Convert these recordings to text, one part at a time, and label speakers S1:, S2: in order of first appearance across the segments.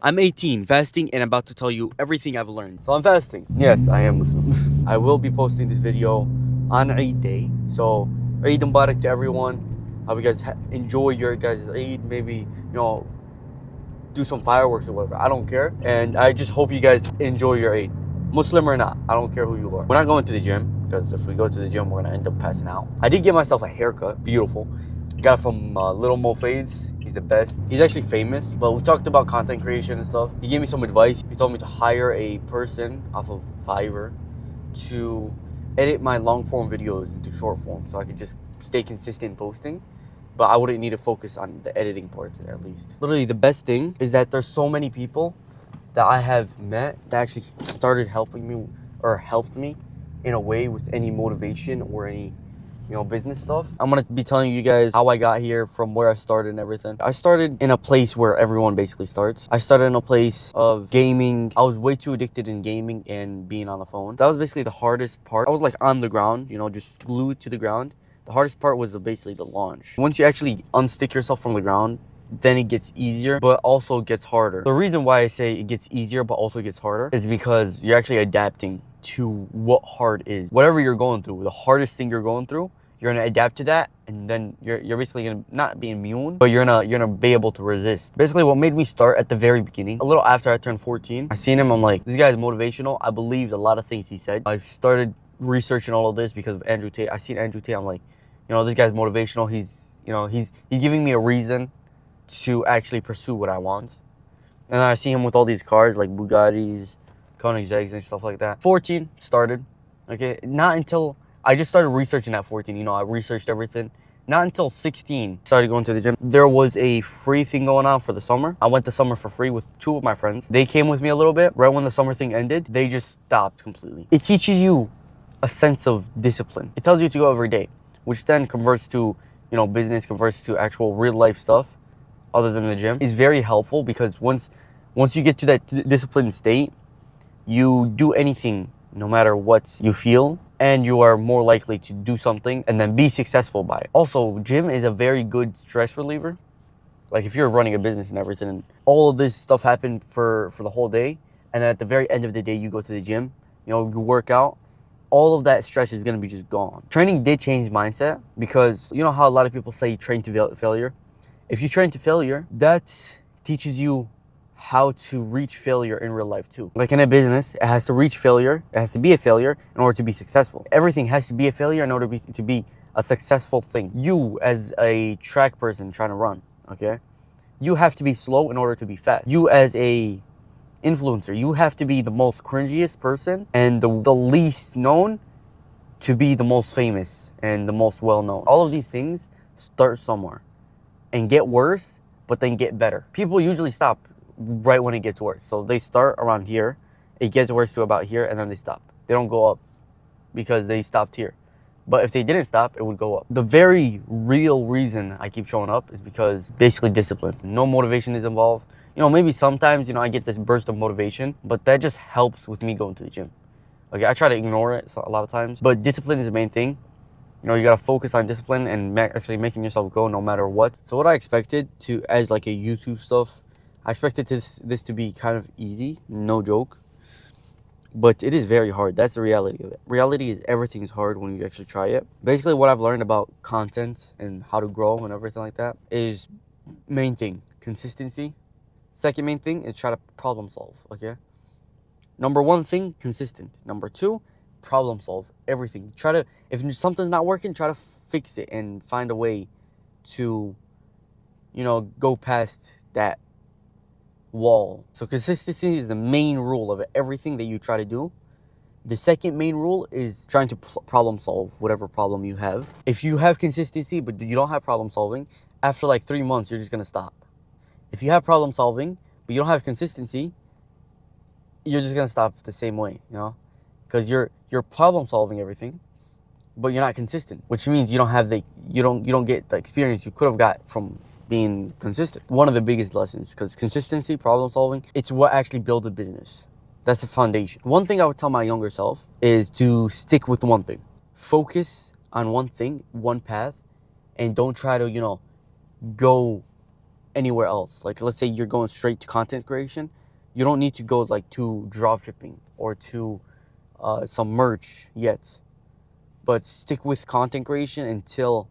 S1: I'm 18, fasting, and about to tell you everything I've learned. So I'm fasting. Yes, I am Muslim. I will be posting this video on Eid day. So Eid Mubarak to everyone. Hope you guys enjoy your guys' Eid. Maybe, do some fireworks or whatever. I don't care. And I just hope you guys enjoy your Eid. Muslim or not, I don't care who you are. We're not going to the gym, because if we go to the gym, we're gonna end up passing out. I did get myself a haircut, beautiful. Got it from Little Mo Fades. He's the best. He's actually famous, but we talked about content creation and stuff. He gave me some advice. He told me to hire a person off of Fiverr to edit my long form videos into short form so I could just stay consistent posting, but I wouldn't need to focus on the editing part at least. Literally, the best thing is that there's so many people that I have met that actually started helping me or helped me in a way with any motivation or any business stuff. I'm gonna be telling you guys how I got here, from where I started and everything. I started in a place where everyone basically starts. I started in a place of gaming. I was way too addicted in gaming and being on the phone. That was basically the hardest part. I was like on the ground, just glued to the ground. The hardest part was basically the launch. Once you actually unstick yourself from the ground, then it gets easier, but also gets harder. The reason why I say it gets easier, but also gets harder is because you're actually adapting to what hard is. Whatever you're going through, the hardest thing you're going through, you're gonna adapt to that, and then you're basically gonna not be immune, but you're gonna be able to resist. Basically, what made me start at the very beginning, a little after I turned 14, I seen him. I'm like, this guy's motivational. I believed a lot of things he said. I started researching all of this because of Andrew Tate. I seen Andrew Tate. I'm like, this guy's motivational. He's giving me a reason to actually pursue what I want. And then I see him with all these cars like Bugattis, Koenigsegg's and stuff like that. 14 started. Okay, not until I just started researching at 14. I researched everything. Not until 16 started going to the gym. There was a free thing going on for the summer. I went to summer for free with 2 of my friends. They came with me a little bit. Right when the summer thing ended, they just stopped completely. It teaches you a sense of discipline. It tells you to go every day, which then converts to, business, converts to actual real life stuff other than the gym. Is very helpful because once you get to that disciplined state, you do anything no matter what you feel, and you are more likely to do something and then be successful by it. Also, gym is a very good stress reliever. Like if you're running a business and everything, and all of this stuff happened for the whole day, and then at the very end of the day you go to the gym, you work out, all of that stress is going to be just gone. Training did change mindset, because you know how a lot of people say train to failure? If you train to failure, that teaches you how to reach failure in real life too. Like in a business, it has to reach failure. It has to be a failure in order to be successful. Everything has to be a failure in order to be a successful thing. You, as a track person trying to run, okay, you have to be slow in order to be fast. You, as a influencer, you have to be the most cringiest person and the least known to be the most famous and the most well-known. All of these things start somewhere and get worse, but then get better. People usually stop right when it gets worse. So they start around here, it gets worse to about here, and then they stop. They don't go up because they stopped here. But if they didn't stop, it would go up. The very real reason I keep showing up is because basically discipline. No motivation is involved. Maybe sometimes, I get this burst of motivation, but that just helps with me going to the gym. Okay, I try to ignore it a lot of times, but discipline is the main thing. You gotta focus on discipline and actually making yourself go no matter what. So what I expected to, as like a YouTube stuff, I expected this to be kind of easy, no joke. But it is very hard. That's the reality of it. Reality is everything is hard when you actually try it. Basically, what I've learned about content and how to grow and everything like that is, main thing, consistency. Second main thing is try to problem solve, okay? Number 1 thing, consistent. Number 2, problem solve everything. If something's not working, try to fix it and find a way to, go past that wall. So consistency is the main rule of everything that you try to do. The second main rule is trying to problem solve whatever problem you have. If you have consistency but you don't have problem solving, after like 3 months you're just gonna stop. If you have problem solving but you don't have consistency, you're just gonna stop the same way, because you're problem solving everything, but you're not consistent, which means you don't get the experience you could have got from being consistent. One of the biggest lessons, because consistency, problem solving, it's what actually builds a business. That's the foundation. One thing I would tell my younger self is to stick with one thing. Focus on one thing, one path, and don't try to, go anywhere else. Like let's say you're going straight to content creation, you don't need to go like to drop shipping or to some merch yet, but stick with content creation until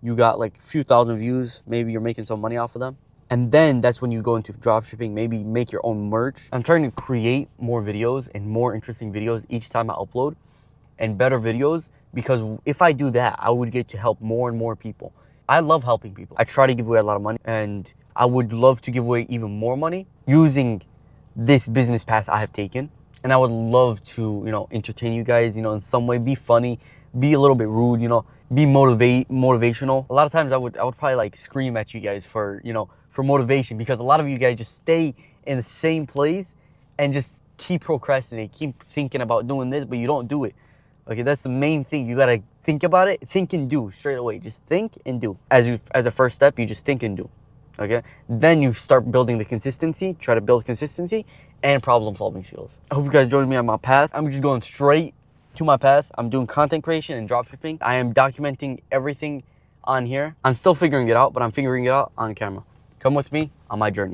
S1: you got like a few thousand views. Maybe you're making some money off of them, and then that's when you go into drop shipping. Maybe make your own merch. I'm trying to create more videos and more interesting videos each time I upload, and better videos, because if I do that, I would get to help more and more people. I love helping people. I try to give away a lot of money, and I would love to give away even more money using this business path I have taken. And I would love to, entertain you guys, in some way, be funny, be a little bit rude, be motivational. A lot of times I would probably like scream at you guys for, for motivation, because a lot of you guys just stay in the same place and just keep procrastinating, keep thinking about doing this, but you don't do it. Okay, that's the main thing. You gotta think about it, think and do straight away. Just think and do. As a first step, you just think and do. Okay, then you start building the consistency. Try to build consistency and problem solving skills. I hope you guys joined me on my path. I'm just going straight to my path. I'm doing content creation and dropshipping. I am documenting everything on here. I'm still figuring it out, but I'm figuring it out on camera. Come with me on my journey.